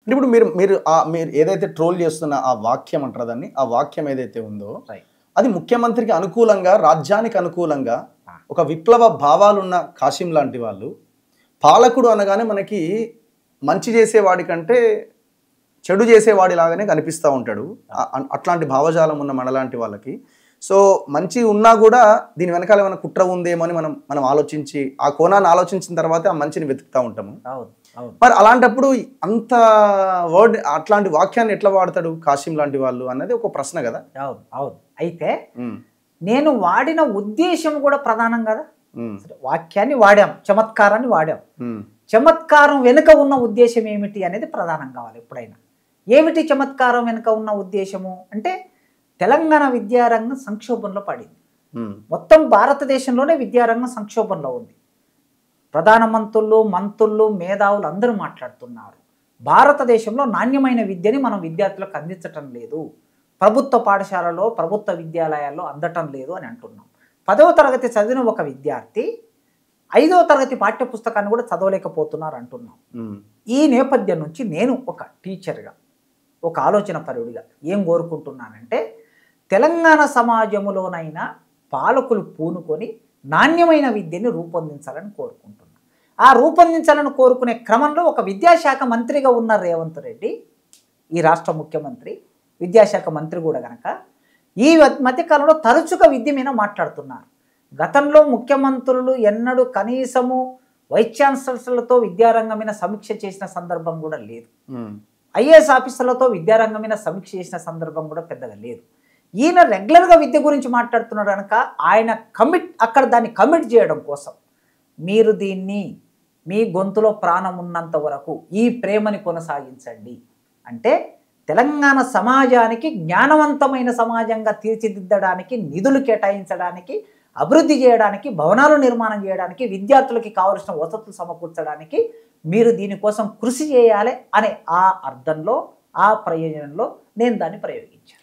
ఇప్పుడు మీరు మీరు మీరు ఏదైతే ట్రోల్ చేస్తున్న ఆ వాక్యం అంటారు దాన్ని, ఆ వాక్యం ఏదైతే ఉందో అది ముఖ్యమంత్రికి అనుకూలంగా, రాజ్యానికి అనుకూలంగా ఒక విప్లవ భావాలున్న కాశీం లాంటి వాళ్ళు పాలకుడు అనగానే మనకి మంచి చేసేవాడి కంటే చెడు చేసేవాడి లాగానే కనిపిస్తూ ఉంటాడు. అట్లాంటి భావజాలం ఉన్న మనలాంటి వాళ్ళకి సో మంచి ఉన్నా కూడా దీని వెనకాల ఏమైనా కుట్ర ఉందేమో అని మనం ఆలోచించి ఆ కోణాన్ని ఆలోచించిన తర్వాత ఆ మంచిని వెతుకుతూ ఉంటాము. మరి అలాంటప్పుడు అంత వర్డ్ అట్లాంటి వాక్యాన్ని ఎట్లా వాడతాడు కాశీం లాంటి వాళ్ళు అన్నది ఒక ప్రశ్న కదా. అవును అవును. అయితే నేను వాడిన ఉద్దేశం కూడా ప్రధానం కదా. వాక్యాన్ని వాడాం, చమత్కారాన్ని వాడాం. చమత్కారం వెనుక ఉన్న ఉద్దేశం ఏమిటి అనేది ప్రధానం కావాలి ఎప్పుడైనా. ఏమిటి చమత్కారం వెనుక ఉన్న ఉద్దేశము అంటే తెలంగాణ విద్యారంగం సంక్షోభంలో పడింది. మొత్తం భారతదేశంలోనే విద్యారంగం సంక్షోభంలో ఉంది. ప్రధానమంత్రులు, మంత్రులు, మేధావులు అందరూ మాట్లాడుతున్నారు. భారతదేశంలో నాణ్యమైన విద్యని మనం విద్యార్థులకు అందించటం లేదు, ప్రభుత్వ పాఠశాలలో, ప్రభుత్వ విద్యాలయాల్లో అందటం లేదు అని అంటున్నాం. 10వ తరగతి చదివిన ఒక విద్యార్థి 5వ తరగతి పాఠ్యపుస్తకాన్ని కూడా చదవలేకపోతున్నారు అంటున్నాం. ఈ నేపథ్యం నుంచి నేను ఒక టీచర్గా, ఒక ఆలోచన పరుడిగా ఏం కోరుకుంటున్నానంటే తెలంగాణ సమాజంలోనైనా పాలకులు పూనుకొని నాణ్యమైన విద్యని రూపొందించాలని కోరుకుంటున్నాను. ఆ రూపొందించాలని కోరుకునే క్రమంలో ఒక విద్యాశాఖ మంత్రిగా ఉన్న రేవంత్ రెడ్డి, ఈ రాష్ట్ర ముఖ్యమంత్రి, విద్యాశాఖ మంత్రి కూడా కనుక ఈ మధ్యకాలంలో తరచుగా విద్య మీద మాట్లాడుతున్నారు. గతంలో ముఖ్యమంత్రులు ఎన్నడూ కనీసము వైస్ ఛాన్సలర్లతో విద్యారంగం మీద సమీక్ష చేసిన సందర్భం కూడా లేదు. ఐఏఎస్ ఆఫీసర్లతో విద్యారంగం మీద సమీక్ష చేసిన సందర్భం కూడా పెద్దగా లేదు. ఈయన రెగ్యులర్గా విద్య గురించి మాట్లాడుతున్నాడు కనుక ఆయన అక్కడ దాన్ని కమిట్ చేయడం కోసం మీరు దీన్ని మీ గొంతులో ప్రాణం ఉన్నంత వరకు ఈ ప్రేమని కొనసాగించండి అంటే తెలంగాణ సమాజానికి జ్ఞానవంతమైన సమాజంగా తీర్చిదిద్దడానికి, నిధులు కేటాయించడానికి, అభివృద్ధి చేయడానికి, భవనాలు నిర్మాణం చేయడానికి, విద్యార్థులకి కావలసిన వసతులు సమకూర్చడానికి మీరు దీనికోసం కృషి చేయాలి అనే ఆ అర్థంలో, ఆ ప్రయోజనంలో నేను దాన్ని ప్రయోగించాను.